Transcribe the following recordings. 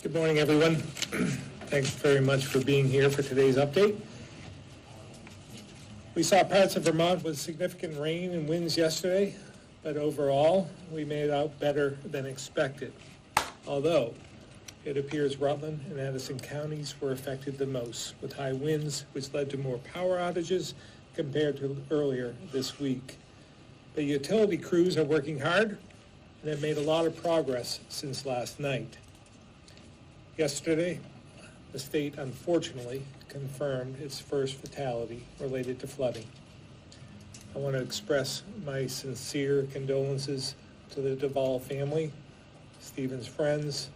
Good morning, everyone. Thanks very much for being here for today's update. We saw parts of Vermont with significant rain and winds yesterday, but overall, we made it out better than expected. Although, it appears Rutland and Addison counties were affected the most, with high winds, which led to more power outages compared to earlier this week. The utility crews are working hard and have made a lot of progress since last night. Yesterday, the state unfortunately confirmed its first fatality related to flooding. I want to express my sincere condolences to the Duvall family, Stephen's friends,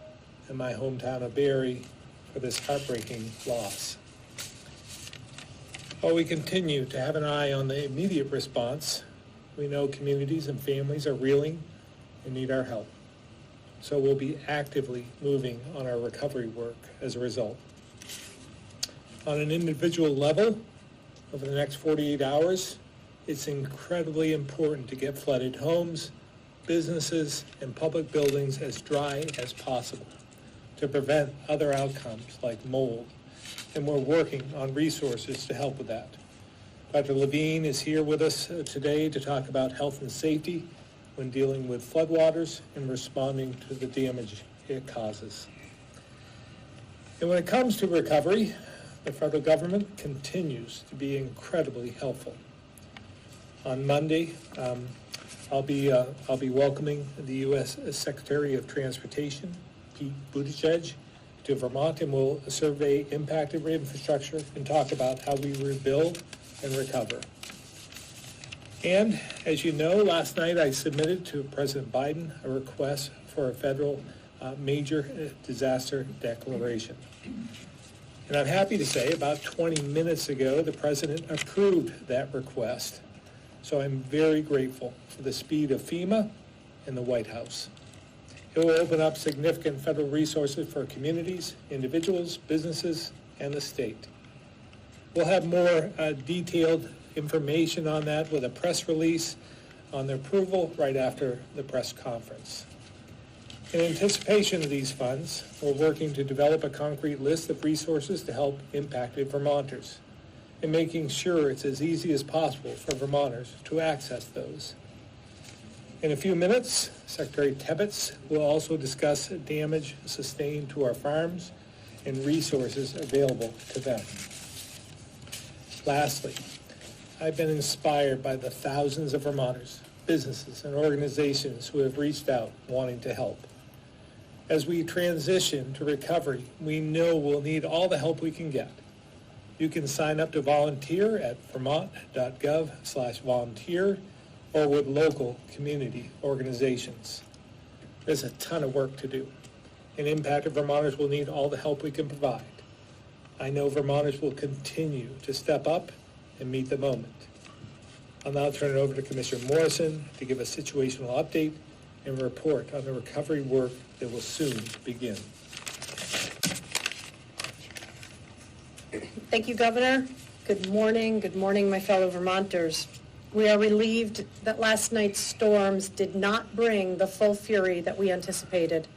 and my hometown of Barrie for this heartbreaking loss. While we continue to have an eye on the immediate response, we know communities and families are reeling and need our help. So we'll be actively moving on our recovery work as a result. On an individual level, over the next 48 hours, it's incredibly important to get flooded homes, businesses, and public buildings as dry as possible to prevent other outcomes like mold. And we're working on resources to help with that. Dr. Levine is here with us today to talk about health and safety when dealing with floodwaters and responding to the damage it causes. And when it comes to recovery, the federal government continues to be incredibly helpful. On Monday, I'll be welcoming the U.S. Secretary of Transportation, Pete Buttigieg, to Vermont, and we'll survey impacted infrastructure and talk about how we rebuild and recover. And as you know, last night I submitted to President Biden a request for a federal major disaster declaration. And I'm happy to say about 20 minutes ago, the President approved that request. So I'm very grateful for the speed of FEMA and the White House. It will open up significant federal resources for communities, individuals, businesses, and the state. We'll have more detailed information on that with a press release on the approval right after the press conference. In anticipation of these funds, we're working to develop a concrete list of resources to help impacted Vermonters and making sure it's as easy as possible for Vermonters to access those. In a few minutes, Secretary Tebbetts will also discuss damage sustained to our farms and resources available to them. Lastly, I've been inspired by the thousands of Vermonters, businesses, and organizations who have reached out wanting to help. As we transition to recovery, we know we'll need all the help we can get. You can sign up to volunteer at vermont.gov/volunteer or with local community organizations. There's a ton of work to do, and impacted Vermonters will need all the help we can provide. I know Vermonters will continue to step up and meet the moment. I'll now turn it over to Commissioner Morrison to give a situational update and report on the recovery work that will soon begin. Thank you, Governor. Good morning, my fellow Vermonters. We are relieved that last night's storms did not bring the full fury that we anticipated.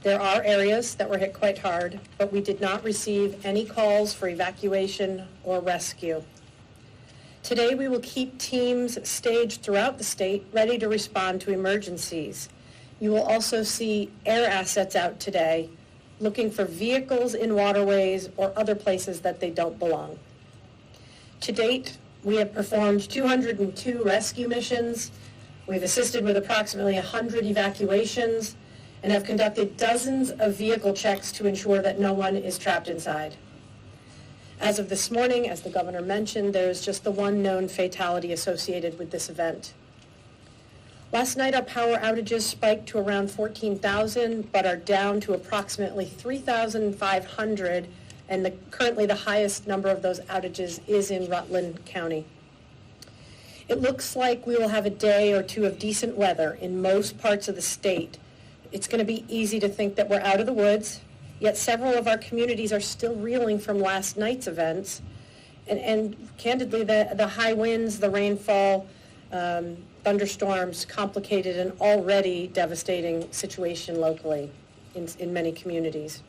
There are areas that were hit quite hard, but we did not receive any calls for evacuation or rescue. Today, we will keep teams staged throughout the state ready to respond to emergencies. You will also see air assets out today looking for vehicles in waterways or other places that they don't belong. To date, we have performed 202 rescue missions. We've assisted with approximately 100 evacuations and have conducted dozens of vehicle checks to ensure that no one is trapped inside. As of this morning, as the governor mentioned, there is just the one known fatality associated with this event. Last night, our power outages spiked to around 14,000, but are down to approximately 3,500, and currently the highest number of those outages is in Rutland County. It looks like we will have a day or two of decent weather in most parts of the state. It's going to be easy to think that we're out of the woods, yet several of our communities are still reeling from last night's events. And candidly, the high winds, the rainfall, thunderstorms complicated an already devastating situation locally. in many communities.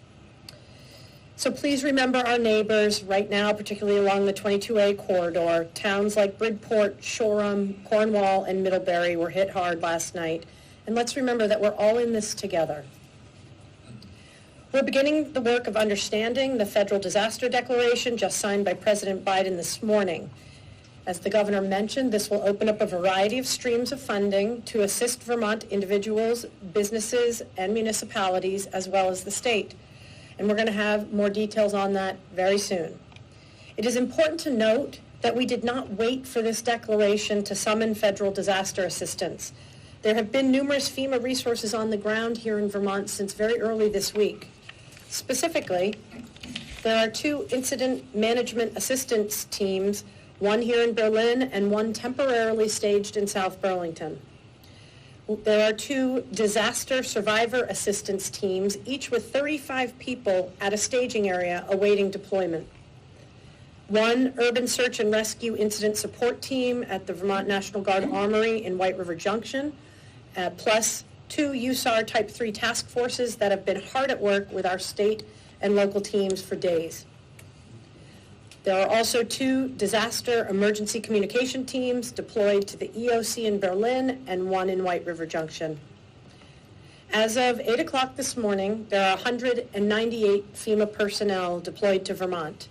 So please remember our neighbors right now, particularly along the 22A corridor. Towns like Bridport, Shoreham, Cornwall, and Middlebury were hit hard last night. And let's remember that we're all in this together. We're beginning the work of understanding the federal disaster declaration just signed by President Biden this morning. As the governor mentioned, this will open up a variety of streams of funding to assist Vermont individuals, businesses, and municipalities, as well as the state. And we're going to have more details on that very soon. It is important to note that we did not wait for this declaration to summon federal disaster assistance. There have been numerous FEMA resources on the ground here in Vermont since very early this week. Specifically, there are 2 incident management assistance teams, one here in Berlin and one temporarily staged in South Burlington. There are 2 disaster survivor assistance teams, each with 35 people at a staging area awaiting deployment. 1 urban search and rescue incident support team at the Vermont National Guard Armory in White River Junction, plus 2 USAR Type 3 task forces that have been hard at work with our state and local teams for days. There are also 2 disaster emergency communication teams deployed to the EOC in Berlin and 1 in White River Junction. As of 8 o'clock this morning, there are 198 FEMA personnel deployed to Vermont.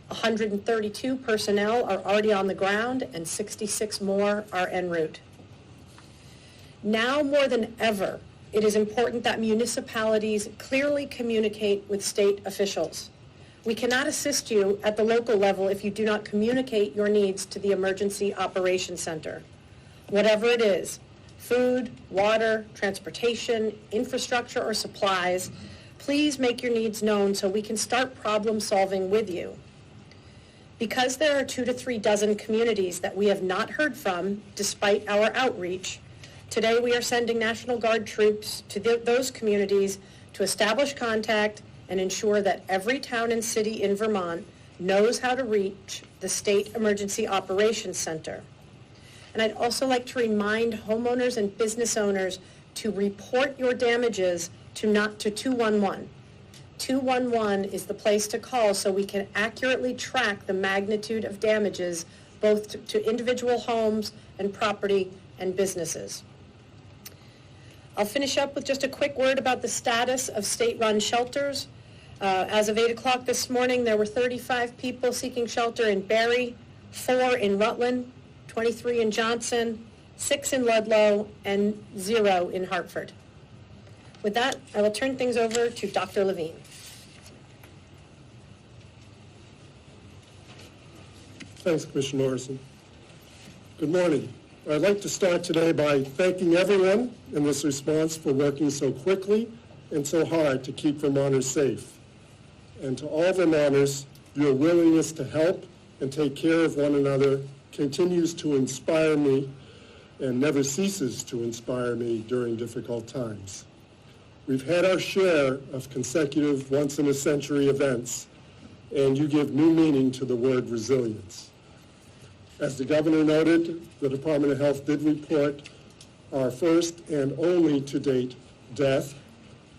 132 personnel are already on the ground and 66 more are en route. Now more than ever, it is important that municipalities clearly communicate with state officials. We cannot assist you at the local level if you do not communicate your needs to the Emergency Operations Center. Whatever it is, food, water, transportation, infrastructure, or supplies, please make your needs known so we can start problem solving with you. Because there are 2 to 3 dozen communities that we have not heard from despite our outreach, today we are sending National Guard troops to those communities to establish contact and ensure that every town and city in Vermont knows how to reach the State Emergency Operations Center. And I'd also like to remind homeowners and business owners to report your damages to 211. 211 is the place to call so we can accurately track the magnitude of damages both to individual homes and property and businesses. I'll finish up with just a quick word about the status of state-run shelters. As of 8 o'clock this morning, there were 35 people seeking shelter in Barre, 4 in Rutland, 23 in Johnson, 6 in Ludlow, and 0 in Hartford. With that, I will turn things over to Dr. Levine. Thanks, Commissioner Morrison. Good morning. I'd like to start today by thanking everyone in this response for working so quickly and so hard to keep Vermonters safe. And to all Vermonters, your willingness to help and take care of one another continues to inspire me and never ceases to inspire me during difficult times. We've had our share of consecutive once-in-a-century events, and you give new meaning to the word resilience. As the governor noted, the Department of Health did report our first and only to date death,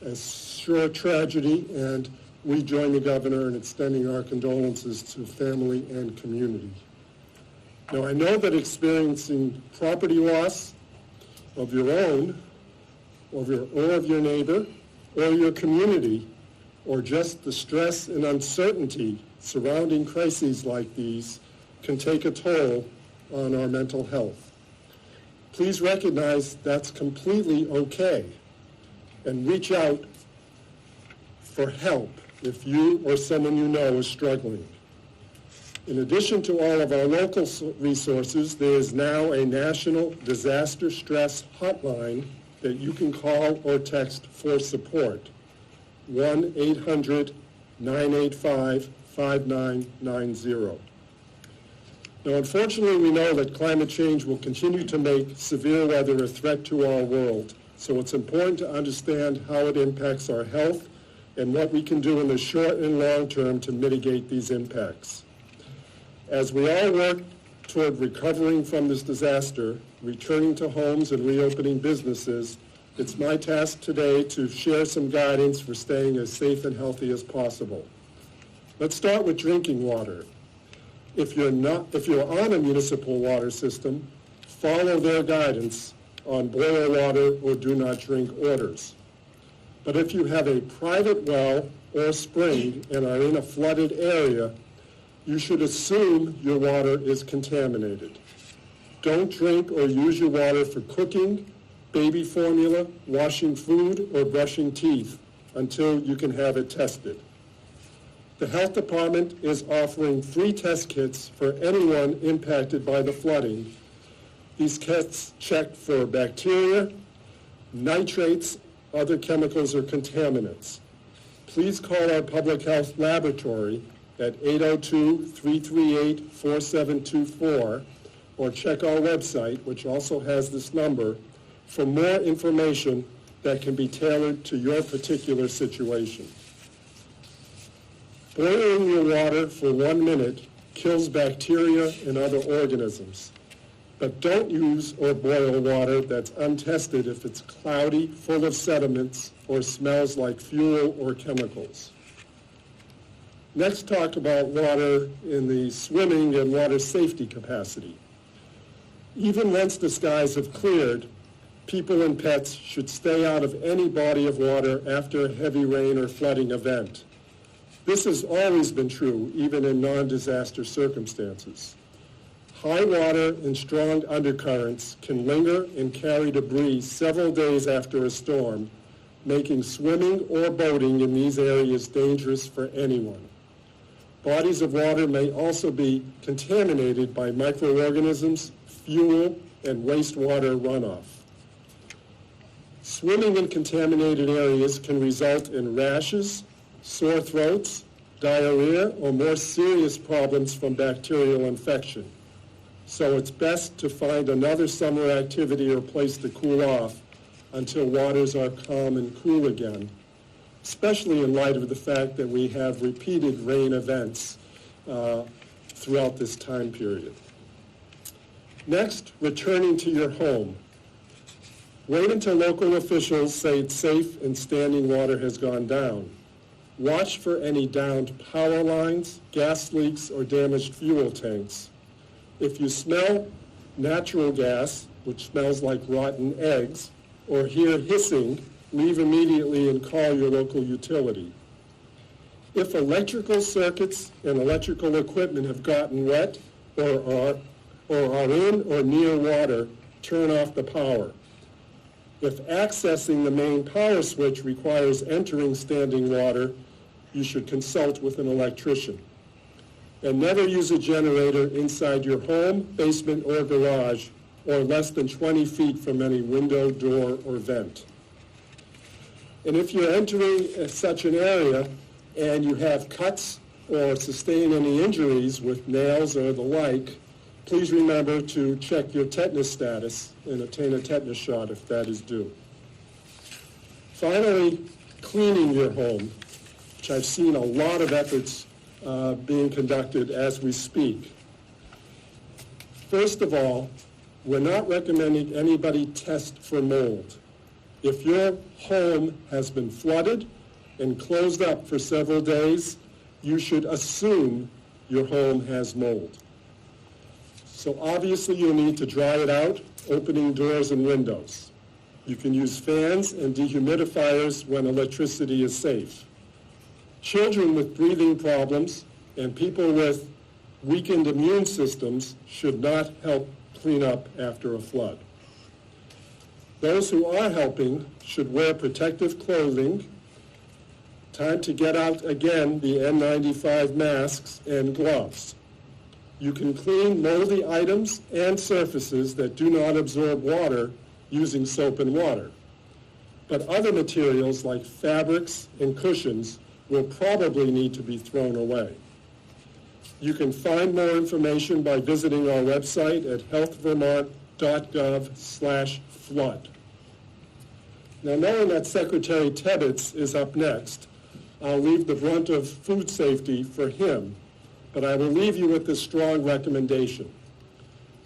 a sure tragedy, and we join the governor in extending our condolences to family and community. Now, I know that experiencing property loss of your own, or of your neighbor, or your community, or just the stress and uncertainty surrounding crises like these can take a toll on our mental health. Please recognize that's completely okay and reach out for help if you or someone you know is struggling. In addition to all of our local resources, there is now a national disaster stress hotline that you can call or text for support, 1-800-985-5990. Now, unfortunately, we know that climate change will continue to make severe weather a threat to our world, so it's important to understand how it impacts our health and what we can do in the short and long term to mitigate these impacts. As we all work toward recovering from this disaster, returning to homes and reopening businesses, It's my task today to share some guidance for staying as safe and healthy as possible. Let's start with drinking water. If you're on a municipal water system, follow their guidance on boil water or do not drink orders. But if you have a private well or spring and are in a flooded area, you should assume your water is contaminated. Don't drink or use your water for cooking, baby formula, washing food, or brushing teeth until you can have it tested. The health department is offering free test kits for anyone impacted by the flooding. These kits check for bacteria, nitrates, other chemicals, or contaminants. Please call our public health laboratory at 802-338-4724 or check our website, which also has this number, for more information that can be tailored to your particular situation. Boiling your water for 1 minute kills bacteria and other organisms. But don't use or boil water that's untested if it's cloudy, full of sediments, or smells like fuel or chemicals. Next, talk about water in the swimming and water safety capacity. Even once the skies have cleared, people and pets should stay out of any body of water after a heavy rain or flooding event. This has always been true, even in non-disaster circumstances. High water and strong undercurrents can linger and carry debris several days after a storm, making swimming or boating in these areas dangerous for anyone. Bodies of water may also be contaminated by microorganisms, fuel, and wastewater runoff. Swimming in contaminated areas can result in rashes, sore throats, diarrhea, or more serious problems from bacterial infection. So it's best to find another summer activity or place to cool off until waters are calm and cool again, especially in light of the fact that we have repeated rain events throughout this time period. Next, returning to your home. Wait until local officials say it's safe and standing water has gone down. Watch for any downed power lines, gas leaks, or damaged fuel tanks. If you smell natural gas, which smells like rotten eggs, or hear hissing, leave immediately and call your local utility. If electrical circuits and electrical equipment have gotten wet or are in or near water, turn off the power. If accessing the main power switch requires entering standing water, you should consult with an electrician. And never use a generator inside your home, basement, or garage, or less than 20 feet from any window, door, or vent. And if you're entering such an area and you have cuts or sustain any injuries with nails or the like, please remember to check your tetanus status and obtain a tetanus shot if that is due. Finally, cleaning your home, which I've seen a lot of efforts being conducted as we speak. First of all, we're not recommending anybody test for mold. If your home has been flooded and closed up for several days, you should assume your home has mold. So obviously you'll need to dry it out, opening doors and windows. You can use fans and dehumidifiers when electricity is safe. Children with breathing problems and people with weakened immune systems should not help clean up after a flood. Those who are helping should wear protective clothing. Time to get out again the N95 masks and gloves. You can clean moldy items and surfaces that do not absorb water using soap and water. But other materials like fabrics and cushions will probably need to be thrown away. You can find more information by visiting our website at healthvermont.gov/flood. Now, knowing that Secretary Tebbetts is up next, I'll leave the brunt of food safety for him, but I will leave you with this strong recommendation.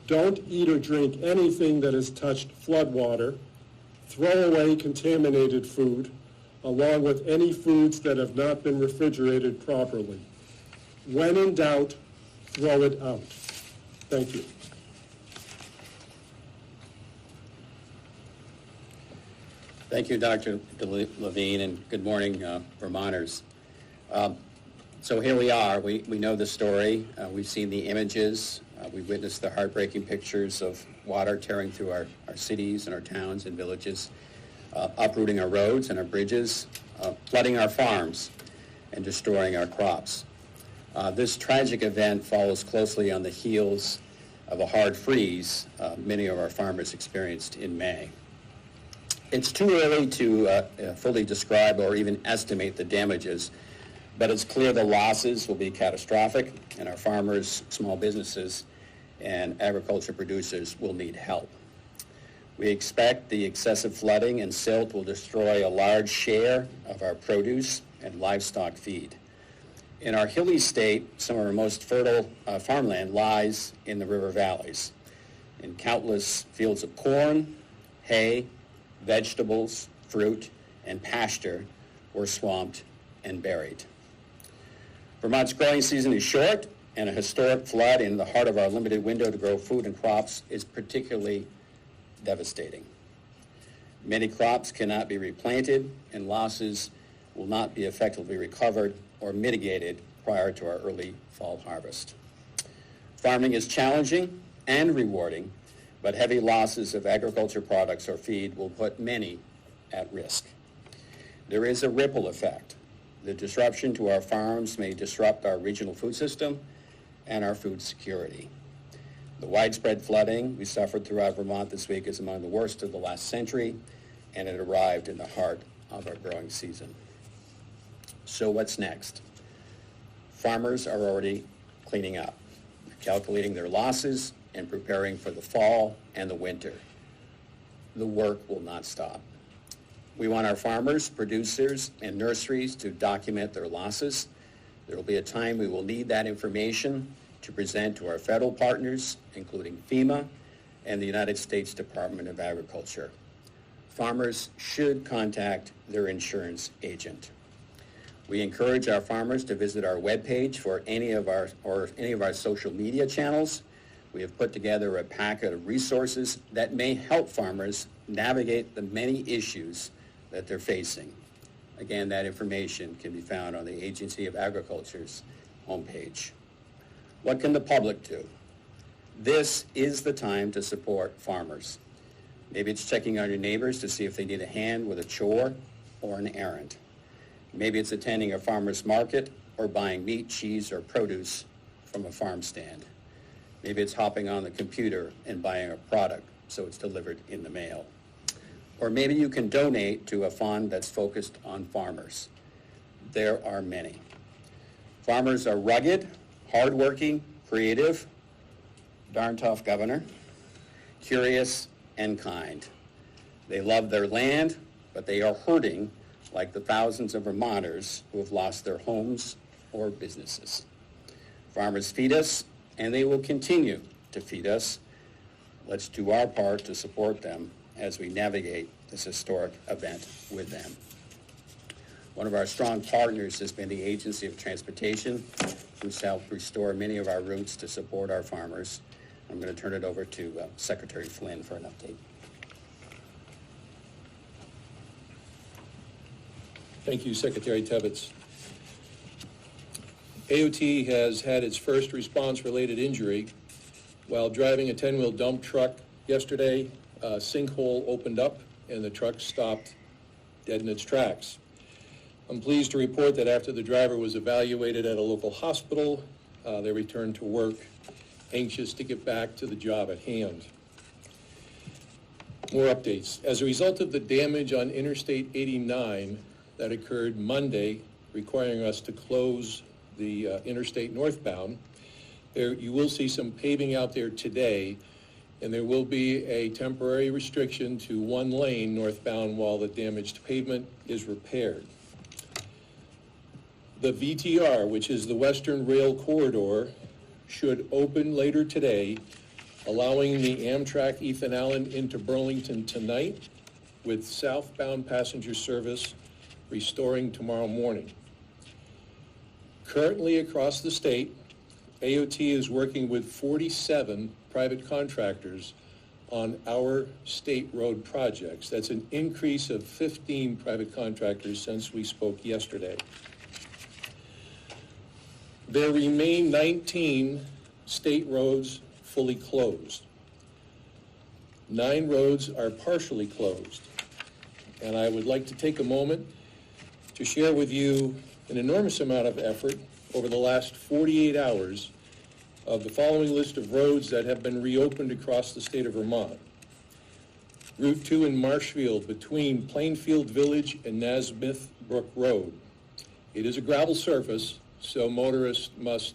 Don't eat or drink anything that has touched flood water, throw away contaminated food, along with any foods that have not been refrigerated properly. When in doubt, throw it out. Thank you. Thank you, Dr. Levine, and good morning, Vermonters. So here we are. We know the story. We've seen the images. We've witnessed the heartbreaking pictures of water tearing through our cities and our towns and villages, uprooting our roads and our bridges, flooding our farms, and destroying our crops. This tragic event follows closely on the heels of a hard freeze many of our farmers experienced in May. It's too early to fully describe or even estimate the damages, but it's clear the losses will be catastrophic, and our farmers, small businesses, and agriculture producers will need help. We expect the excessive flooding and silt will destroy a large share of our produce and livestock feed. In our hilly state, some of our most fertile farmland lies in the river valleys, in countless fields of corn, hay, vegetables, fruit, and pasture were swamped and buried. Vermont's growing season is short, and a historic flood in the heart of our limited window to grow food and crops is particularly devastating. Many crops cannot be replanted, and losses will not be effectively recovered or mitigated prior to our early fall harvest. Farming is challenging and rewarding, but heavy losses of agriculture products or feed will put many at risk. There is a ripple effect. The disruption to our farms may disrupt our regional food system and our food security. The widespread flooding we suffered throughout Vermont this week is among the worst of the last century, and it arrived in the heart of our growing season. So what's next? Farmers are already cleaning up, calculating their losses, and preparing for the fall and the winter. The work will not stop. We want our farmers, producers, and nurseries to document their losses. There will be a time we will need that information to present to our federal partners, including FEMA and the United States Department of Agriculture. Farmers should contact their insurance agent. We encourage our farmers to visit our webpage for any of our social media channels. We have put together a packet of resources that may help farmers navigate the many issues that they're facing. Again, that information can be found on the Agency of Agriculture's homepage. What can the public do? This is the time to support farmers. Maybe it's checking on your neighbors to see if they need a hand with a chore or an errand. Maybe it's attending a farmer's market or buying meat, cheese, or produce from a farm stand. Maybe it's hopping on the computer and buying a product so it's delivered in the mail. Or maybe you can donate to a fund that's focused on farmers. There are many. Farmers are rugged, hardworking, creative, darn tough, Governor, curious, and kind. They love their land, but they are hurting like the thousands of Vermonters who have lost their homes or businesses. Farmers feed us, and they will continue to feed us. Let's do our part to support them as we navigate this historic event with them. One of our strong partners has been the Agency of Transportation, who's helped restore many of our routes to support our farmers. I'm going to turn it over to Secretary Flynn for an update. Thank you, Secretary Tebbetts. AOT has had its first response-related injury. While driving a 10-wheel dump truck yesterday, a sinkhole opened up and the truck stopped dead in its tracks. I'm pleased to report that after the driver was evaluated at a local hospital, they returned to work, anxious to get back to the job at hand. More updates. As a result of the damage on Interstate 89 that occurred Monday, requiring us to close the interstate northbound, you will see some paving out there today, and there will be a temporary restriction to one lane northbound while the damaged pavement is repaired. The VTR, which is the Western Rail Corridor, should open later today, allowing the Amtrak Ethan Allen into Burlington tonight with southbound passenger service restoring tomorrow morning. Currently across the state, AOT is working with 47 private contractors on our state road projects. That's an increase of 15 private contractors since we spoke yesterday. There remain 19 state roads fully closed. 9 roads are partially closed. And I would like to take a moment to share with you an enormous amount of effort over the last 48 hours of the following list of roads that have been reopened across the state of Vermont. Route 2 in Marshfield between Plainfield Village and Nasmith Brook Road. It is a gravel surface, so motorists must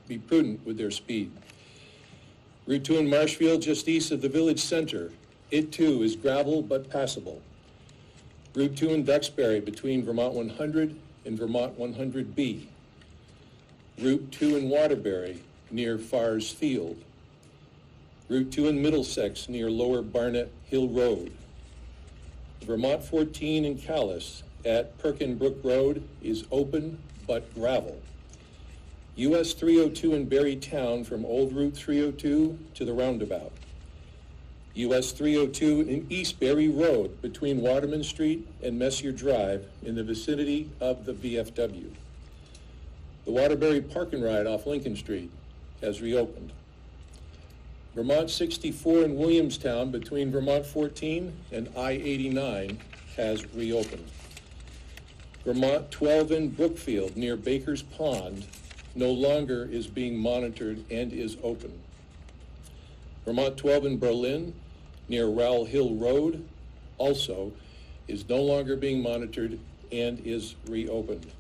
be prudent with their speed. Route 2 in Marshfield just east of the village center. It too is gravel but passable. Route 2 in Duxbury between Vermont 100 and Vermont 100B. Route 2 in Waterbury near Fars Field. Route 2 in Middlesex near Lower Barnett Hill Road. Vermont 14 in Calais at Perkin Brook Road is open but gravel. US 302 in Berry Town from Old Route 302 to the roundabout. US 302 in East Berry Road between Waterman Street and Messier Drive in the vicinity of the VFW. The Waterbury Park and Ride off Lincoln Street has reopened. Vermont 64 in Williamstown between Vermont 14 and I-89 has reopened. Vermont 12 in Brookfield near Baker's Pond no longer is being monitored and is open. Vermont 12 in Berlin near Rowell Hill Road also is no longer being monitored and is reopened.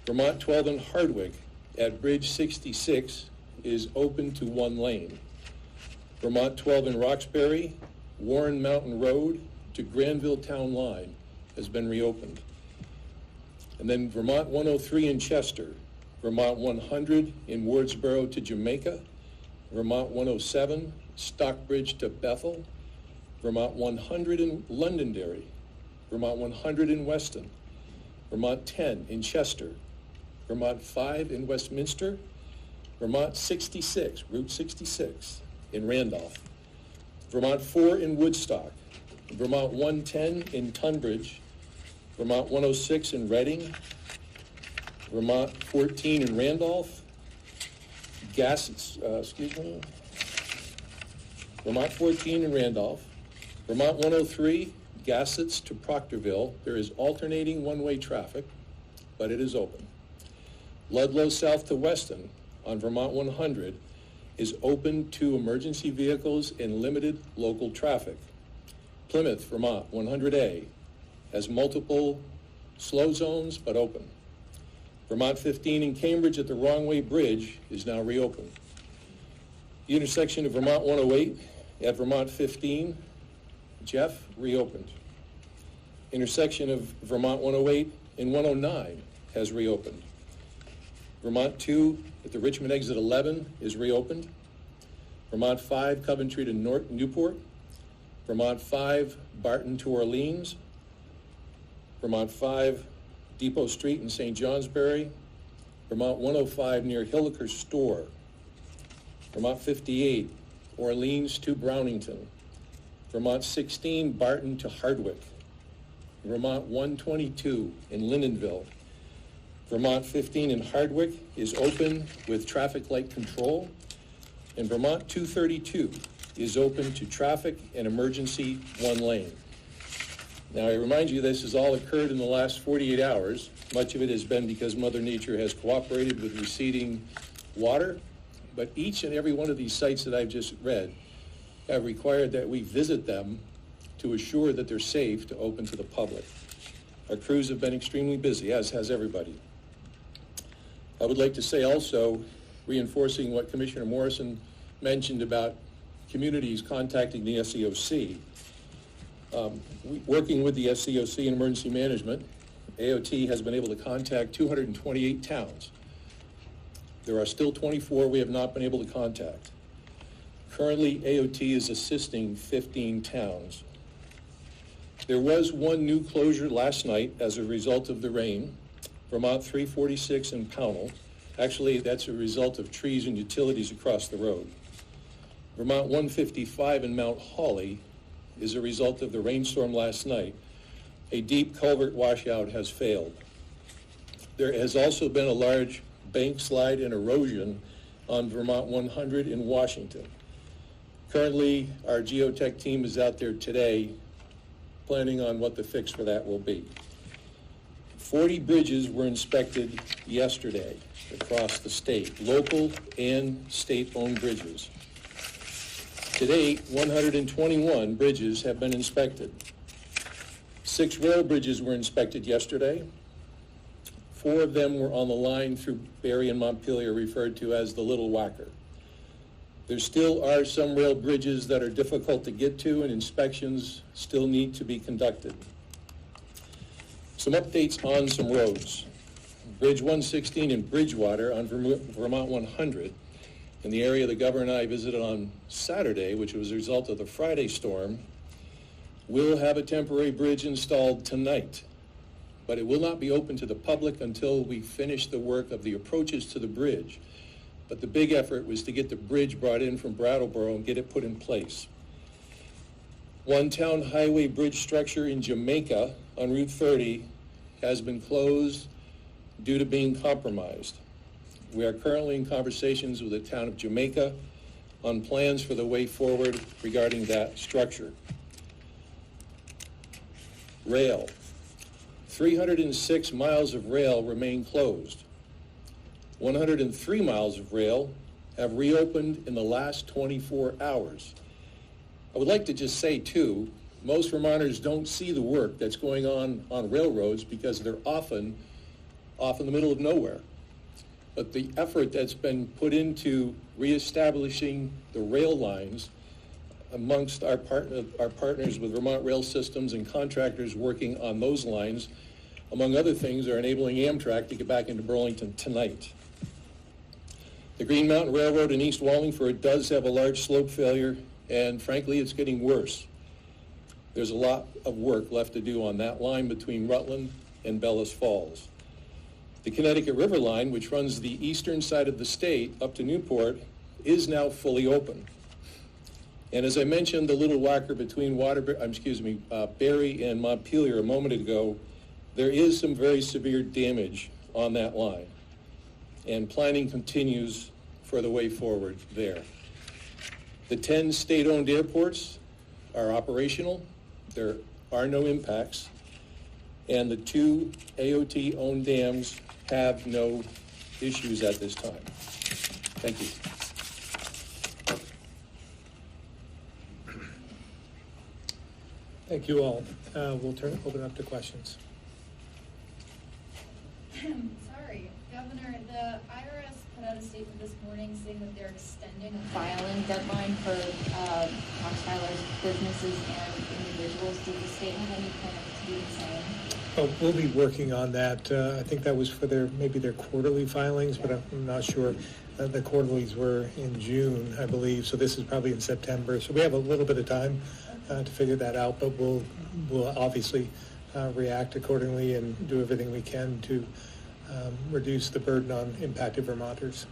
Vermont 12 in Hardwick at Bridge 66 is open to 1 lane. Vermont 12 in Roxbury, Warren Mountain Road to Granville Town Line has been reopened. And then Vermont 103 in Chester, Vermont 100 in Wardsboro to Jamaica, Vermont 107, Stockbridge to Bethel, Vermont 100 in Londonderry, Vermont 100 in Weston, Vermont 10 in Chester, Vermont 5 in Westminster, Vermont 66, Route 66 in Randolph, Vermont 4 in Woodstock, Vermont 110 in Tunbridge, Vermont 106 in Reading, Vermont 14 in Randolph, Vermont 14 in Randolph, Vermont 103, Gassets to Proctorville. There is alternating one-way traffic, but it is open. Ludlow south to Weston on Vermont 100 is open to emergency vehicles and limited local traffic. Plymouth, Vermont 100A has multiple slow zones, but open. Vermont 15 in Cambridge at the Wrong Way Bridge is now reopened. The intersection of Vermont 108 at Vermont 15, Jeff, reopened. Intersection of Vermont 108 and 109 has reopened. Vermont 2 at the Richmond exit 11 is reopened. Vermont 5, Coventry to Newport. Vermont 5, Barton to Orleans. Vermont 5, Depot Street in St. Johnsbury. Vermont 105 near Hilliker Store. Vermont 58, Orleans to Brownington. Vermont 16, Barton to Hardwick. Vermont 122 in Lindenville. Vermont 15 in Hardwick is open with traffic light control. And Vermont 232 is open to traffic and emergency 1 lane. Now, I remind you, this has all occurred in the last 48 hours. Much of it has been because Mother Nature has cooperated with receding water, but each and every one of these sites that I've just read have required that we visit them to assure that they're safe to open to the public. Our crews have been extremely busy, as has everybody. I would like to say also, reinforcing what Commissioner Morrison mentioned about communities contacting the SEOC. Working with the SEOC in emergency management, AOT has been able to contact 228 towns. There are still 24 we have not been able to contact. Currently, AOT is assisting 15 towns. There was one new closure last night as a result of the rain, Vermont 346 in Pownell. Actually, that's a result of trees and utilities across the road. Vermont 155 in Mount Holly is a result of the rainstorm last night. A deep culvert washout has failed. There has also been a large bank slide and erosion on Vermont 100 in Washington. Currently, our geotech team is out there today planning on what the fix for that will be. 40 bridges were inspected yesterday across the state, local and state-owned bridges. To date, 121 bridges have been inspected. 6 rail bridges were inspected yesterday. 4 of them were on the line through Barre and Montpelier, referred to as the Little Whacker. There still are some rail bridges that are difficult to get to, and inspections still need to be conducted. Some updates on some roads. Bridge 116 in Bridgewater on Vermont 100, in the area the governor and I visited on Saturday, which was a result of the Friday storm, will have a temporary bridge installed tonight, but it will not be open to the public until we finish the work of the approaches to the bridge. But the big effort was to get the bridge brought in from Brattleboro and get it put in place. One town highway bridge structure in Jamaica on Route 30 has been closed due to being compromised. We are currently in conversations with the town of Jamaica on plans for the way forward regarding that structure. Rail. 306 miles of rail remain closed. 103 miles of rail have reopened in the last 24 hours. I would like to just say, too, most Vermonters don't see the work that's going on railroads because they're often off in the middle of nowhere. But the effort that's been put into reestablishing the rail lines amongst our partners with Vermont Rail Systems and contractors working on those lines, among other things, are enabling Amtrak to get back into Burlington tonight. The Green Mountain Railroad in East Wallingford does have a large slope failure, and frankly, it's getting worse. There's a lot of work left to do on that line between Rutland and Bellas Falls. The Connecticut River line, which runs the eastern side of the state up to Newport, is now fully open. And as I mentioned, the Little Whacker between Barre and Montpelier a moment ago, there is some very severe damage on that line. And planning continues for the way forward there. The 10 state-owned airports are operational. There are no impacts. And the 2 AOT-owned dams have no issues at this time. Thank you. Thank you all. We'll open up to questions. Sorry, Governor, the IRS put out a statement this morning saying that they're extending a filing deadline for tax filers, businesses, and individuals. Does the state have any plan to do the same? Oh, we'll be working on that. I think that was for maybe their quarterly filings, but I'm not sure. The quarterlies were in June, I believe, so this is probably in September. So we have a little bit of time to figure that out, but we'll obviously react accordingly and do everything we can to reduce the burden on impacted Vermonters.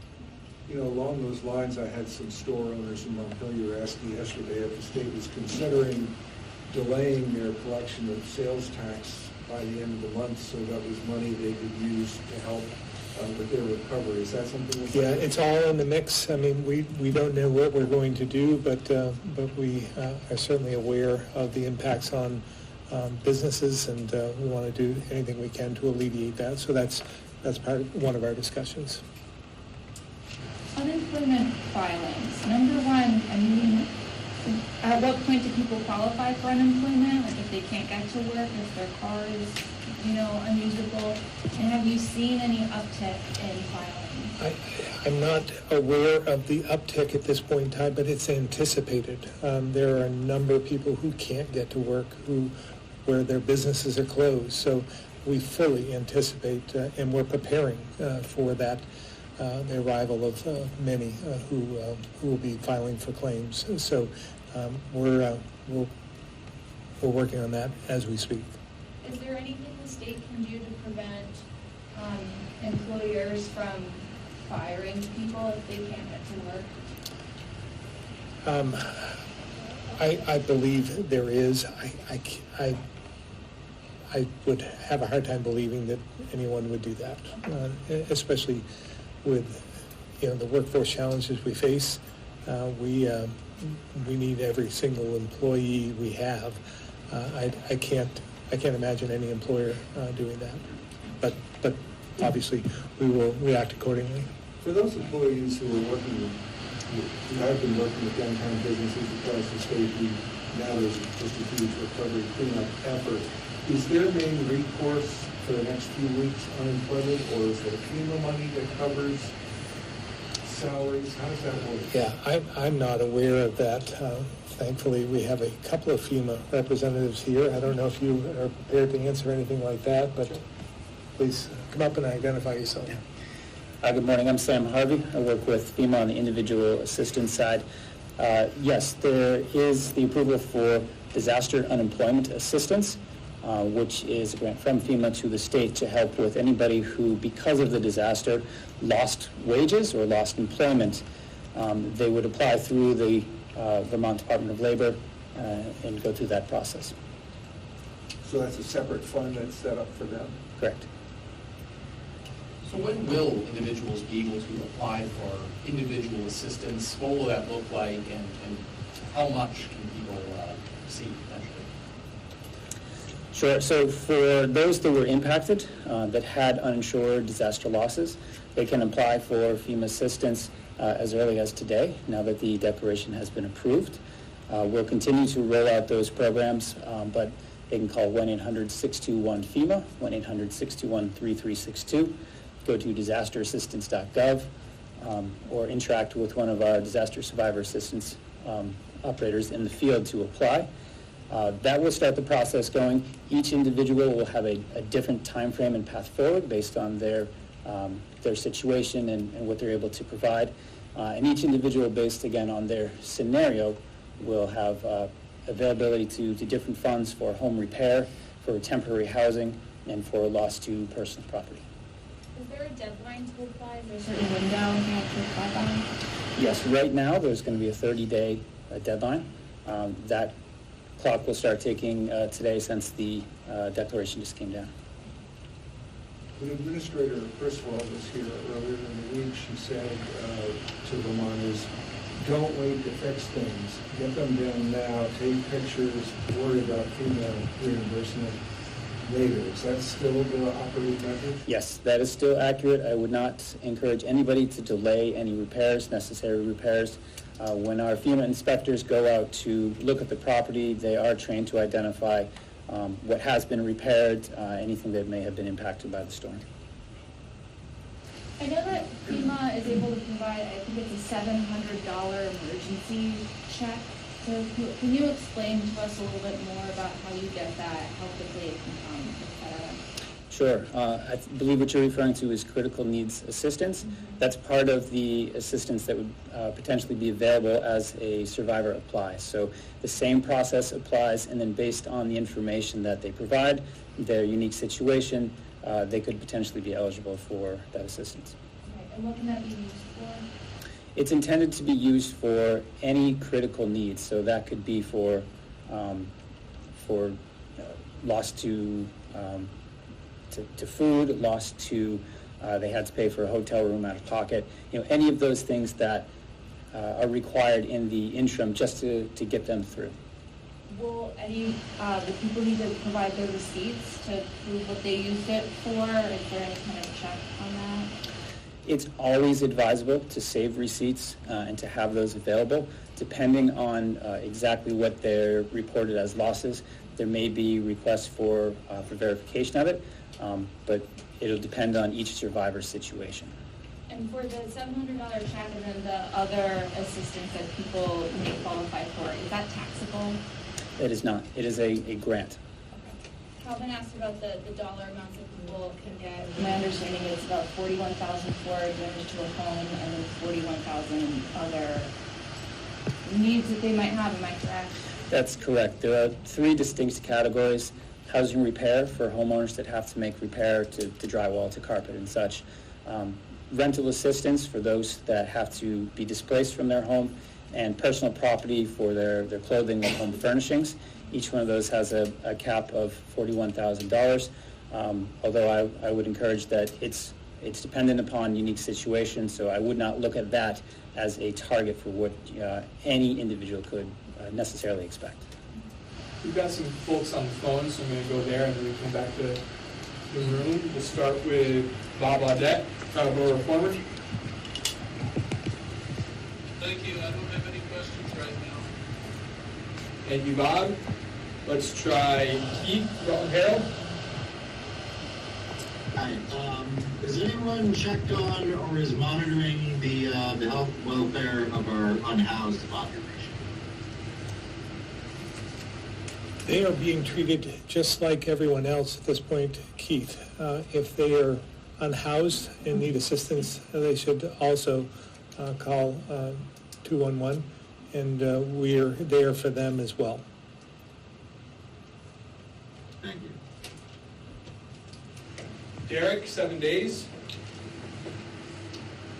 You know, along those lines, I had some store owners in Montpelier asking yesterday if the state was considering delaying their collection of sales tax by the end of the month, so that was money they could use to help with their recovery. Is that something? Yeah, it's all in the mix. I mean, we don't know what we're going to do, but we are certainly aware of the impacts on businesses, and we want to do anything we can to alleviate that. So that's one of our discussions. Unemployment filings. Number one, I mean, at what point do people qualify for unemployment? Like if they can't get to work, if their car is, unusable? And have you seen any uptick in filings? I'm not aware of the uptick at this point in time, but it's anticipated. There are a number of people who can't get to work, where their businesses are closed. So we fully anticipate, and we're preparing for that, the arrival of many who will be filing for claims. So we'll we're working on that as we speak. Is there anything the state can do to prevent employers from firing people if they can't get to work? I believe there is. I would have a hard time believing that anyone would do that, especially with the workforce challenges we face. We need every single employee we have. I can't imagine any employer doing that. But obviously we will react accordingly. For those employees who are working, who have been working with downtown businesses across the state, now there's just a huge recovery cleanup effort. Is their main recourse for the next few weeks unemployment, or is there FEMA money that covers salaries? How does that work? Yeah, I'm not aware of that. Thankfully, we have a couple of FEMA representatives here. I don't know if you are prepared to answer anything like that, but please come up and identify yourself. Yeah. Good morning. I'm Sam Harvey. I work with FEMA on the individual assistance side. Yes, there is the approval for disaster unemployment assistance, which is a grant from FEMA to the state to help with anybody who, because of the disaster, lost wages or lost employment. They would apply through the Vermont Department of Labor and go through that process. So that's a separate fund that's set up for them? Correct. So when will individuals be able to apply for individual assistance? What will that look like, and how much can people receive potentially? Sure. So for those that were impacted, that had uninsured disaster losses, they can apply for FEMA assistance as early as today, now that the declaration has been approved. We'll continue to roll out those programs, but they can call 1-800-621-FEMA, 1-800-621-3362, go to disasterassistance.gov, or interact with one of our disaster survivor assistance operators in the field to apply. That will start the process going. Each individual will have a different time frame and path forward based on their situation and what they're able to provide. And each individual, based again on their scenario, will have availability to different funds for home repair, for temporary housing, and for loss to personal property. Is there a deadline to apply? Is there a certain window you have to apply by? Yes, right now there's going to be a 30-day deadline. That clock will start ticking today since the declaration just came down. When Administrator Griswold was here earlier in the week, she said to Vermonters, don't wait to fix things. Get them done now, take pictures, worry about FEMA reimbursement later. Is that still the operative method? Yes, that is still accurate. I would not encourage anybody to delay any repairs, necessary repairs. When our FEMA inspectors go out to look at the property, they are trained to identify what has been repaired, anything that may have been impacted by the storm. I know that FEMA is able to provide, I think it's a $700 emergency check. So can you explain to us a little bit more about how you get that, how quickly it can come, et cetera? Sure. I believe what you're referring to is critical needs assistance. Mm-hmm. That's part of the assistance that would potentially be available as a survivor applies. So the same process applies, and then based on the information that they provide, their unique situation, they could potentially be eligible for that assistance. Right. And what can that be used for? It's intended to be used for any critical needs. So that could be for loss to food, loss to they had to pay for a hotel room out of pocket. Any of those things that are required in the interim just to get them through. Will the people need to provide their receipts to prove what they used it for? Is there any kind of check on that? It's always advisable to save receipts and to have those available. Depending on exactly what they're reported as losses, there may be requests for verification of it, but it'll depend on each survivor's situation. And for the $700 check and then the other assistance that people may qualify for, is that taxable? It is not. It is a grant. Okay. Calvin asked about the dollar amounts that people can get. My understanding is about $41,000 for damage to a home and then $41,000 other needs that they might have. Am I correct? That's correct. There are 3 distinct categories: housing repair for homeowners that have to make repair to drywall, to carpet and such; rental assistance for those that have to be displaced from their home; and personal property for their clothing and home furnishings. Each one of those has a cap of $41,000, although I would encourage that it's dependent upon unique situations, so I would not look at that as a target for what any individual could necessarily expect. We've got some folks on the phone, so I'm going to go there and then we come back to the room. We'll start with Bob Audette, Borough Reformer. Thank you. I don't have any questions right now. Thank you, Bob. Let's try Keith, Rutland Herald. Hi. Has anyone checked on or is monitoring the health and welfare of our unhoused population? They are being treated just like everyone else at this point, Keith. If they are unhoused and need assistance, they should also call 211, and we're there for them as well. Thank you. Derek, 7 days.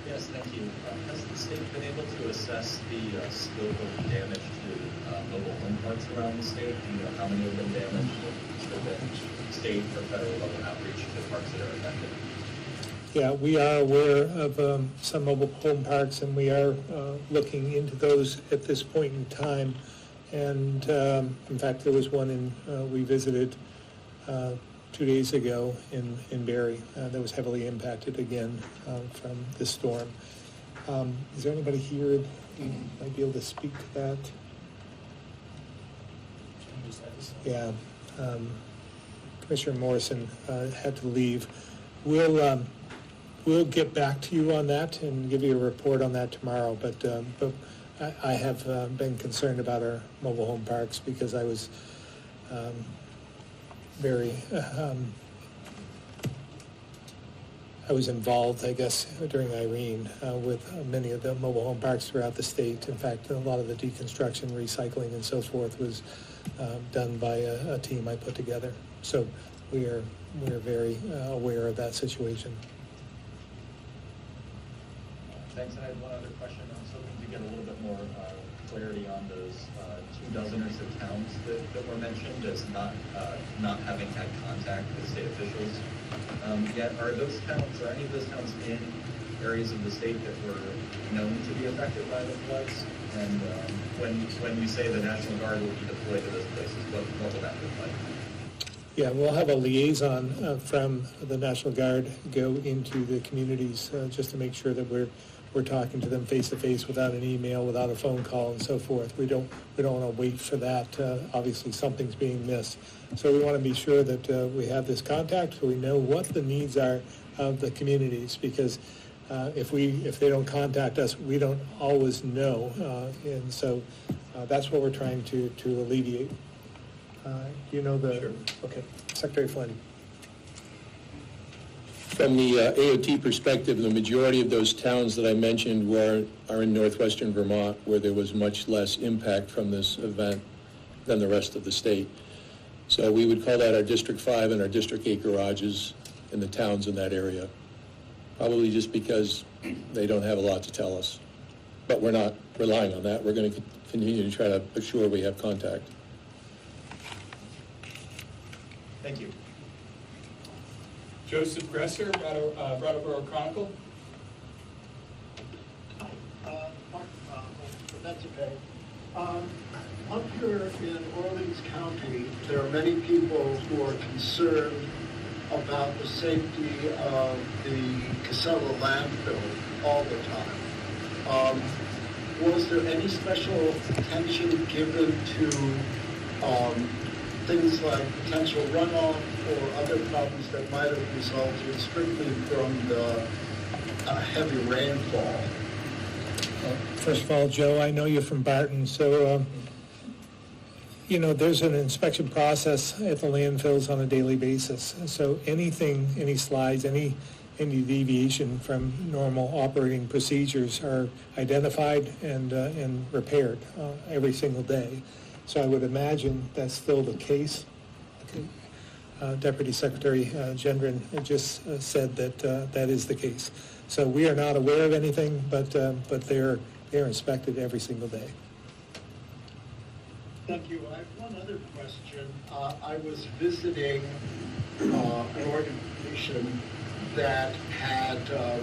Yes, thank you. Has the state been able to assess the scope of damage to mobile home parks around the state? Do you know how many have been damaged? Has there been state or federal level outreach to parks that are affected? Yeah, we are aware of some mobile home parks, and we are looking into those at this point in time. And in fact, there was one we visited 2 days ago in Barry that was heavily impacted again from this storm. Is there anybody here who might be able to speak to that? Yeah, Commissioner Morrison had to leave. We'll get back to you on that and give you a report on that tomorrow. But I have been concerned about our mobile home parks because I was I was involved, I guess, during Irene with many of the mobile home parks throughout the state. In fact, a lot of the deconstruction, recycling, and so forth was done by a team I put together. So we're very aware of that situation. Thanks. I had one other question. I was hoping to get a little bit more clarity on those 24 or so towns that were mentioned as not having had contact with state officials yet. Are those towns, or any of those towns, in areas of the state that were known to be affected by the floods? And when you say the National Guard will be deployed to those places, what will that look like? Yeah, we'll have a liaison from the National Guard go into the communities just to make sure that we're talking to them face to face, without an email, without a phone call, and so forth. We don't want to wait for that. Obviously, something's being missed, so we want to be sure that we have this contact, so we know what the needs are of the communities. Because if they don't contact us, we don't always know, and so that's what we're trying to alleviate. You know the Sure. Okay, Secretary Flynn. From the AOT perspective, the majority of those towns that I mentioned are in northwestern Vermont, where there was much less impact from this event than the rest of the state. So we would call that our District 5 and our District 8 garages in the towns in that area, probably just because they don't have a lot to tell us. But we're not relying on that. We're going to continue to try to assure we have contact. Thank you. Joseph Gresser, Brattleboro Chronicle. That's okay. Up here in Orleans County, there are many people who are concerned about the safety of the Casella landfill all the time. Was there any special attention given to things like potential runoff or other problems that might have resulted strictly from the heavy rainfall? First of all, Joe, I know you're from Barton, so there's an inspection process at the landfills on a daily basis. So any slides, any deviation from normal operating procedures are identified and repaired every single day. So I would imagine that's still the case. Okay. Deputy Secretary Gendron just said that that is the case. So we are not aware of anything, but they're inspected every single day. Thank you. I have one other question. I was visiting an organization that had a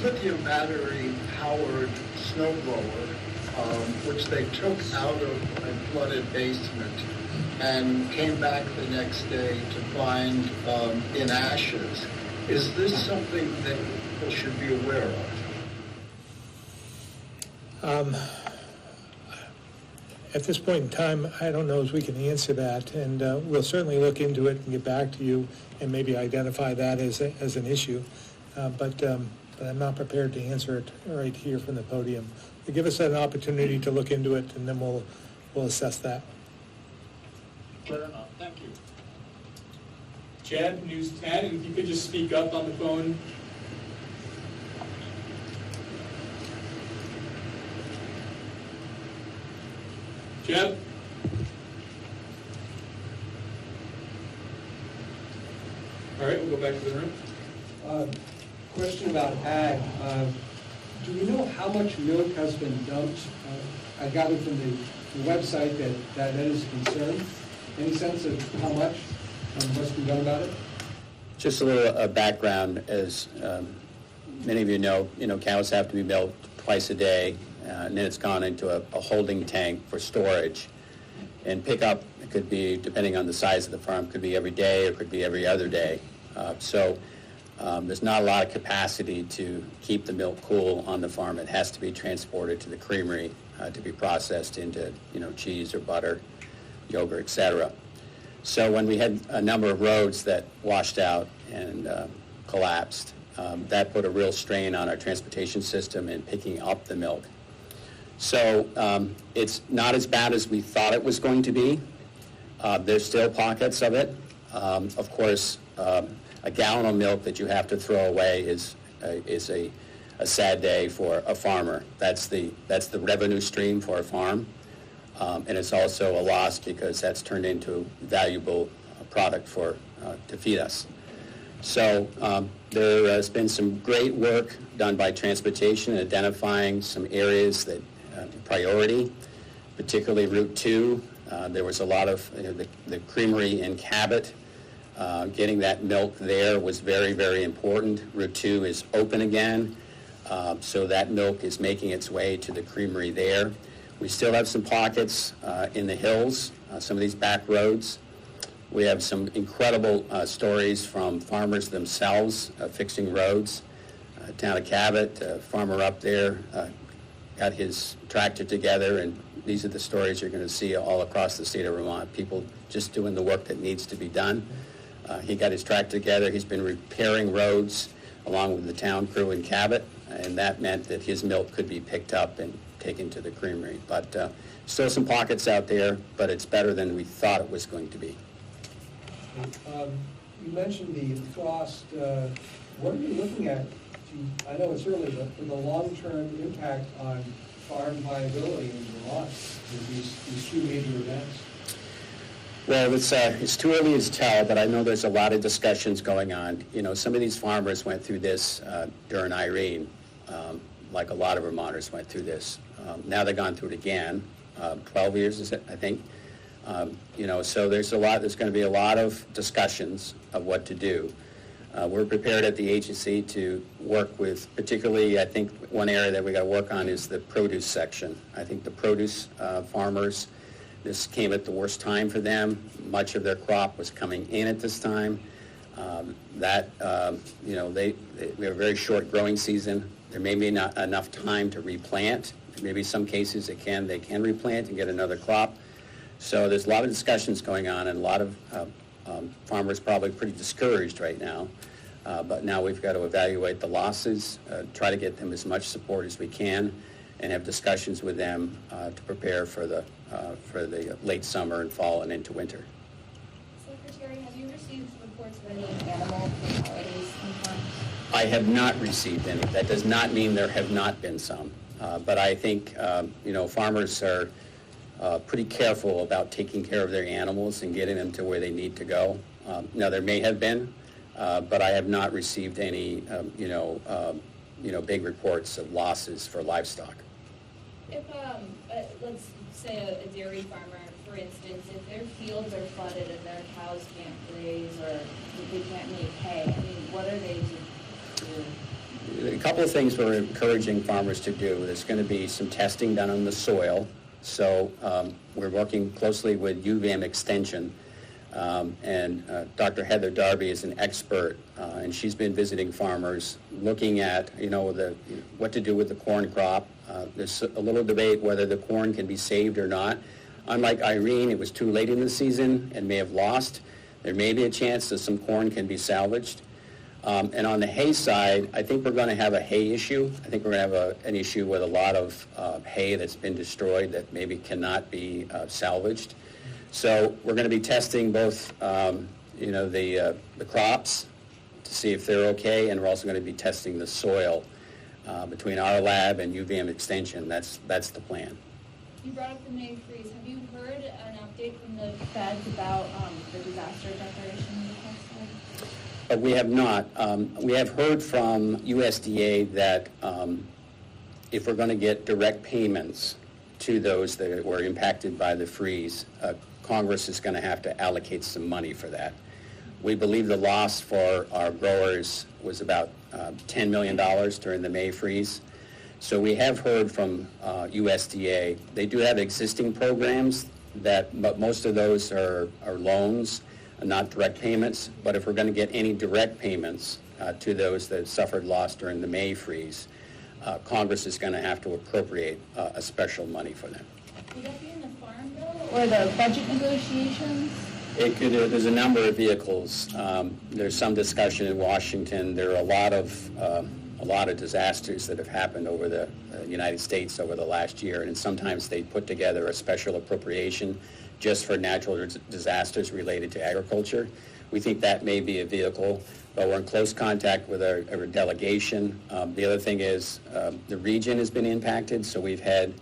lithium battery-powered snowblower, which they took out of a flooded basement and came back the next day to find in ashes. Is this something that people should be aware of? At this point in time, I don't know if we can answer that, and we'll certainly look into it and get back to you and maybe identify that as an issue. But I'm not prepared to answer it right here from the podium. Give us an opportunity to look into it, and then we'll assess that. Fair enough. Thank you. Jeb, News 10, and if you could just speak up on the phone. Jeb? All right, we'll go back to the room. Question about ag. Do we know how much milk has been dumped? I gathered from the website that is a concern. Any sense of how much and what's been done about it? Just a little background. As many of you know, cows have to be milked twice a day, and then it's gone into a holding tank for storage. And pickup, it could be, depending on the size of the farm, could be every day or could be every other day. So there's not a lot of capacity to keep the milk cool on the farm. It has to be transported to the creamery to be processed into, cheese or butter, yogurt, etc. So when we had a number of roads that washed out and collapsed, that put a real strain on our transportation system in picking up the milk. So it's not as bad as we thought it was going to be. There's still pockets of it. Of course, a gallon of milk that you have to throw away is a sad day for a farmer. That's the revenue stream for a farm. And it's also a loss because that's turned into valuable product to feed us. So there has been some great work done by transportation in identifying some areas that priority, particularly Route 2. There was a lot of the creamery in Cabot. Getting that milk there was very, very important. Route 2 is open again, so that milk is making its way to the creamery there. We still have some pockets in the hills, some of these back roads. We have some incredible stories from farmers themselves fixing roads. Town of Cabot, a farmer up there got his tractor together, and these are the stories you're going to see all across the state of Vermont. People just doing the work that needs to be done. He got his tractor together. He's been repairing roads along with the town crew in Cabot, and that meant that his milk could be picked up and taken to the creamery. But still some pockets out there, but it's better than we thought it was going to be. You mentioned the frost. What are you looking at? I know it's early, but for the long-term impact on farm viability in Vermont with these two major events? Well, it's too early to tell, but I know there's a lot of discussions going on. Some of these farmers went through this during Irene, like a lot of Vermonters went through this. Now they've gone through it again. 12 years, is it, I think. So there's going to be a lot of discussions of what to do. We're prepared at the agency to work with, particularly, I think one area that we got to work on is the produce section. I think the produce farmers, this came at the worst time for them. Much of their crop was coming in at this time. We have a very short growing season. There may be not enough time to replant. Maybe some cases they can replant and get another crop. So there's a lot of discussions going on, and a lot of farmers probably pretty discouraged right now. But now we've got to evaluate the losses, try to get them as much support as we can, and have discussions with them to prepare for the late summer and fall and into winter. Secretary, have you received reports of any animal fatalities on farms? I have not received any. That does not mean there have not been some. But I think, farmers are pretty careful about taking care of their animals and getting them to where they need to go. Now, there may have been, but I have not received any, big reports of losses for livestock. If, let's say a dairy farmer, for instance, if their fields are flooded and their cows can't graze or they can't make hay, I mean, what are they to do? A couple of things we're encouraging farmers to do. There's going to be some testing done on the soil. So we're working closely with UVM Extension. And Dr. Heather Darby is an expert, and she's been visiting farmers, looking at, what to do with the corn crop. There's a little debate whether the corn can be saved or not. Unlike Irene, it was too late in the season and may have lost. There may be a chance that some corn can be salvaged. And on the hay side, I think we're going to have a hay issue. I think we're going to have an issue with a lot of hay that's been destroyed that maybe cannot be salvaged. So we're going to be testing both, the crops to see if they're okay, and we're also going to be testing the soil between our lab and UVM Extension. That's the plan. You brought up the May freeze. Have you heard an update from the feds about the disaster declaration request? We have not. We have heard from USDA that if we're going to get direct payments to those that were impacted by the freeze, Congress is going to have to allocate some money for that. We believe the loss for our growers was about $10 million during the May freeze. So we have heard from USDA. They do have existing programs, but most of those are loans, not direct payments. But if we're going to get any direct payments to those that suffered loss during the May freeze, Congress is going to have to appropriate a special money for them. Would that be in the Farm Bill or the budget negotiations? It could. There's a number of vehicles. There's some discussion in Washington. There are a lot of disasters that have happened over the United States over the last year, and sometimes they put together a special appropriation just for natural disasters related to agriculture. We think that may be a vehicle, but we're in close contact with our delegation. The other thing is the region has been impacted, so we've had,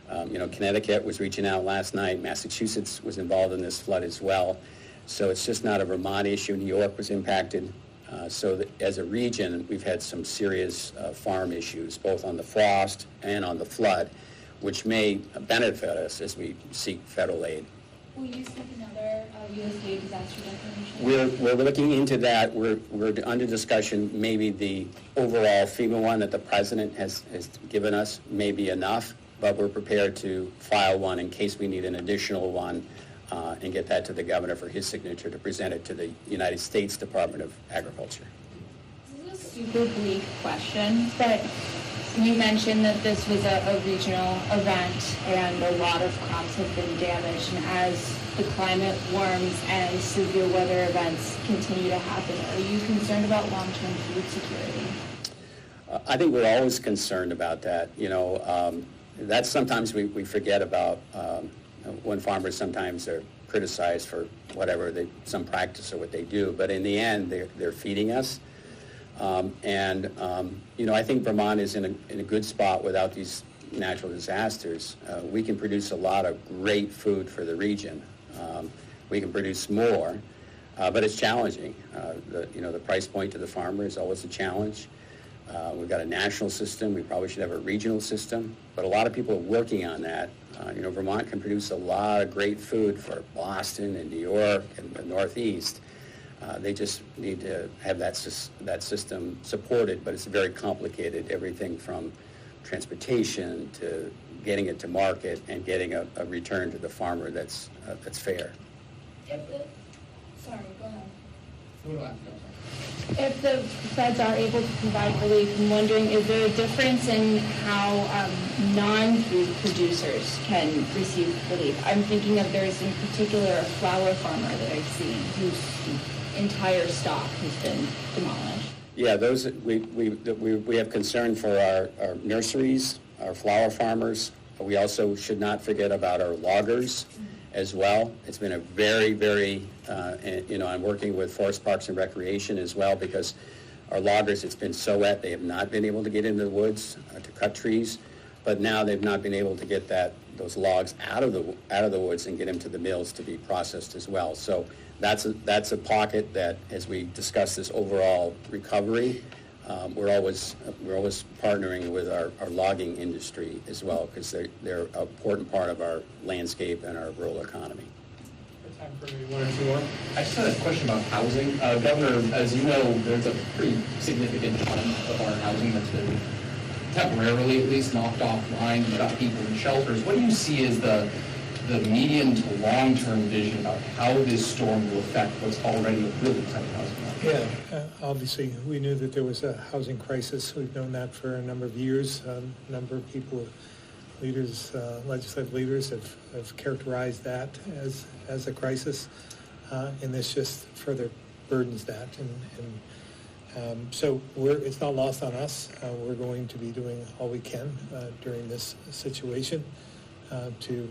Connecticut was reaching out last night. Massachusetts was involved in this flood as well. So it's just not a Vermont issue. New York was impacted. As a region, we've had some serious farm issues, both on the frost and on the flood, which may benefit us as we seek federal aid. Will you seek another USDA disaster declaration? We're looking into that. We're under discussion. Maybe the overall FEMA one that the president has given us may be enough, but we're prepared to file one in case we need an additional one and get that to the governor for his signature to present it to the United States Department of Agriculture. This is a super bleak question, but you mentioned that this was a regional event and a lot of crops have been damaged, and as the climate warms and severe weather events continue to happen, are you concerned about long-term food security? I think we're always concerned about that. That's sometimes we forget about when farmers sometimes are criticized for whatever some practice or what they do, but in the end they're feeding us. I think Vermont is in a good spot without these natural disasters. We can produce a lot of great food for the region. We can produce more, but it's challenging. The price point to the farmer is always a challenge. We've got a national system. We probably should have a regional system, but a lot of people are working on that. Vermont can produce a lot of great food for Boston and New York and the Northeast. They just need to have that system supported, but it's very complicated, everything from transportation to getting it to market and getting a return to the farmer that's fair. Sorry, go ahead. If the feds are able to provide relief, I'm wondering, is there a difference in how non-food producers can receive relief? I'm thinking of there's in particular a flower farmer that I've seen whose entire stock has been demolished. Yeah, those we have concern for our nurseries, our flower farmers. We also should not forget about our loggers as well. It's been a very, very, I'm working with Forest Parks and Recreation as well, because Our loggers, it's been so wet, they have not been able to get into the woods to cut trees, but now they've not been able to get those logs out of the woods and get them to the mills to be processed as well. So that's a pocket that, as we discuss this overall recovery, we're always partnering with our logging industry as well, because they're an important part of our landscape and our rural economy. Time for maybe one or two more. I just had a question about housing. Governor, as you know, there's a pretty significant chunk of our housing that's been temporarily at least knocked offline. You've got people in shelters. What do you see as the medium to long-term vision about how this storm will affect what's already a really tight housing market? Yeah, obviously, we knew that there was a housing crisis. We've known that for a number of years. A number of people, leaders, legislative leaders have characterized that as a crisis, and this just further burdens that. So it's not lost on us. We're going to be doing all we can during this situation to,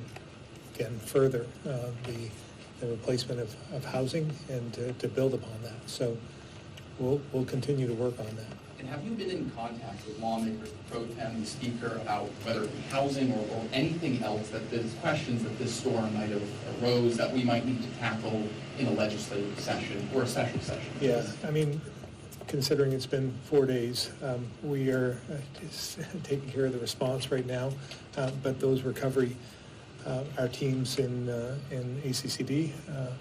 again, further the replacement of housing and to build upon that. So we'll continue to work on that. And have you been in contact with lawmakers, the pro tem, the speaker, about whether it be housing or anything else, that there's questions that this storm might have arose that we might need to tackle in a legislative session or a special session? Yeah, I mean, considering it's been 4 days, we are just taking care of the response right now, but those recovery, our teams in ACCD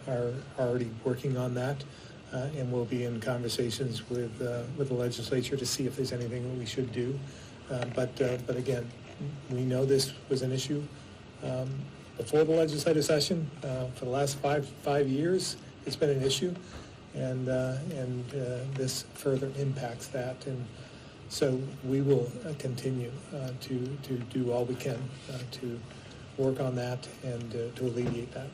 are already working on that. And we'll be in conversations with the legislature to see if there's anything that we should do. But again, we know this was an issue before the legislative session. For the last five years, it's been an issue, and this further impacts that. And so we will continue to do all we can to work on that and to alleviate that.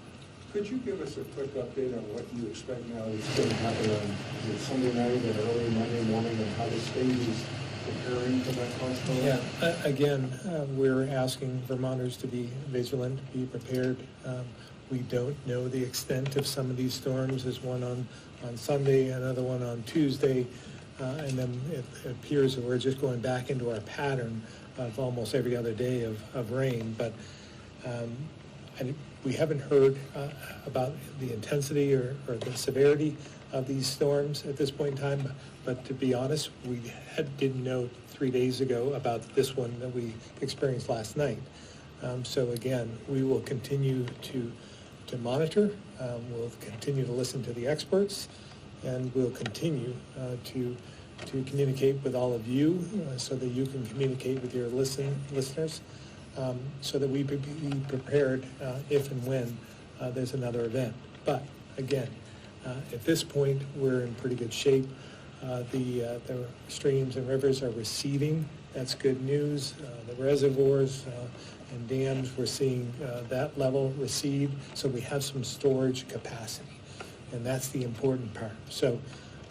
Could you give us a quick update on what you expect now that's going to happen on Sunday night and early Monday morning, and how the state is preparing for that possibility? Yeah, again, we're asking Vermonters to be vigilant, be prepared. We don't know the extent of some of these storms. There's one on Sunday, another one on Tuesday, and then it appears that we're just going back into our pattern of almost every other day of rain. But we haven't heard about the intensity or the severity of these storms at this point in time, but to be honest, we didn't know 3 days ago about this one that we experienced last night. So again, we will continue to monitor, we'll continue to listen to the experts, and we'll continue to communicate with all of you so that you can communicate with your listeners. So that we be prepared if and when there's another event. But again, at this point, we're in pretty good shape. The streams and rivers are receding. That's good news. The reservoirs and dams, we're seeing that level recede. So we have some storage capacity, and that's the important part. So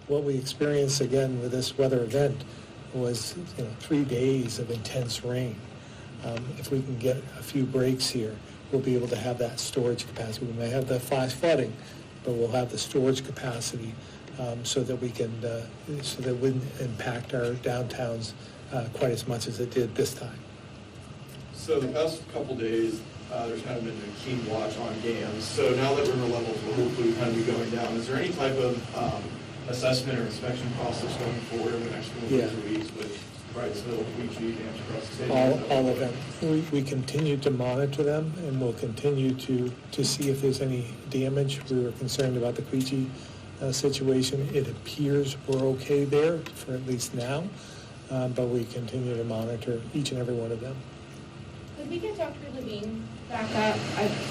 what we experienced again with this weather event was 3 days of intense rain. If we can get a few breaks here, we'll be able to have that storage capacity. We may have the flash flooding, but we'll have the storage capacity so that we can, so that it wouldn't impact our downtowns quite as much as it did this time. So the past couple days, there's kind of been a keen watch on dams. So now that river levels will hopefully kind of be going down, is there any type of assessment or inspection process going forward in the next couple of weeks with Wrightsville, Queechee, dams across the state? All of them. We continue to monitor them, and we'll continue to see if there's any damage. We were concerned about the Queechee situation. It appears we're okay there for at least now, but we continue to monitor each and every one of them. Could we get Dr. Levine back up?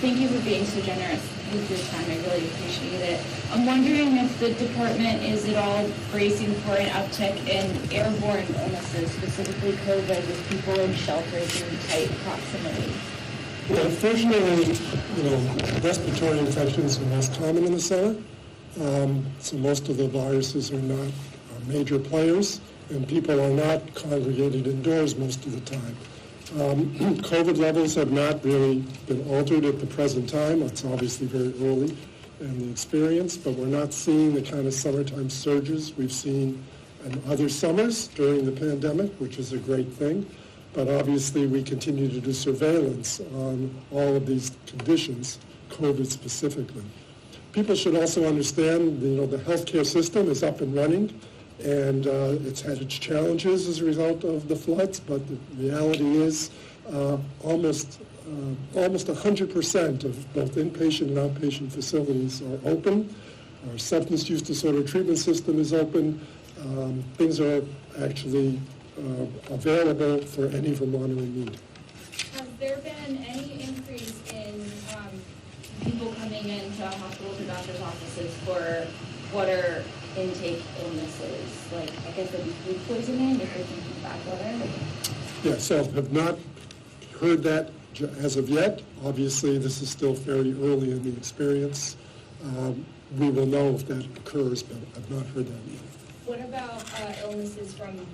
Thank you for being so generous with your time. I really appreciate it. I'm wondering if the department is at all bracing for an uptick in airborne illnesses, specifically COVID, with people in shelters in tight proximity. Well, fortunately, respiratory infections are less common in the summer, so most of the viruses are not major players, and people are not congregated indoors most of the time. COVID levels have not really been altered at the present time. It's obviously very early in the experience, but we're not seeing the kind of summertime surges we've seen and other summers during the pandemic, which is a great thing. But obviously, we continue to do surveillance on all of these conditions, COVID specifically. People should also understand, the healthcare system is up and running, and it's had its challenges as a result of the floods, but the reality is almost 100% of both inpatient and outpatient facilities are open. Our substance use disorder treatment system is open. Things are actually available for any Vermonter in need. Has there been any increase in people coming into hospitals or doctor's offices for water intake illnesses? Like, I guess it'd be food poisoning if they're drinking bad water? Yeah, so have not heard that as of yet. Obviously, this is still fairly early in the experience. We will know if that occurs, but I've not heard that yet. What about illnesses from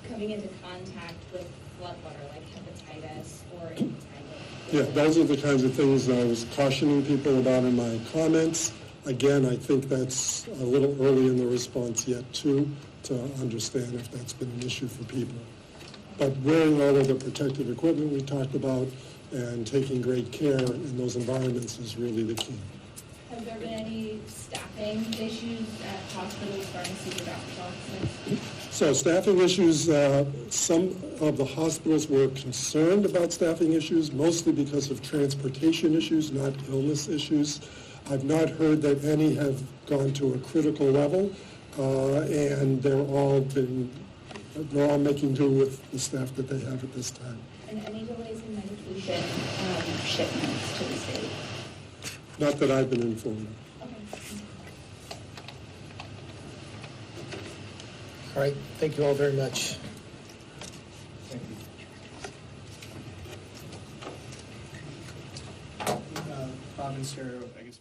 coming into contact with floodwater, like hepatitis or hepatitis? Yeah, those are the kinds of things that I was cautioning people about in my comments. Again, I think that's a little early in the response yet, too, to understand if that's been an issue for people. But wearing all of the protective equipment we talked about and taking great care in those environments is really the key. Have there been any staffing issues at hospitals, pharmacies, or doctor's offices? So staffing issues, some of the hospitals were concerned about staffing issues, mostly because of transportation issues, not illness issues. I've not heard that any have gone to a critical level, and they're all making do with the staff that they have at this time. And any delays in medication shipments to the state? Not that I've been informed of. All right, thank you all very much. Thank you. Bob and Sarah, I guess.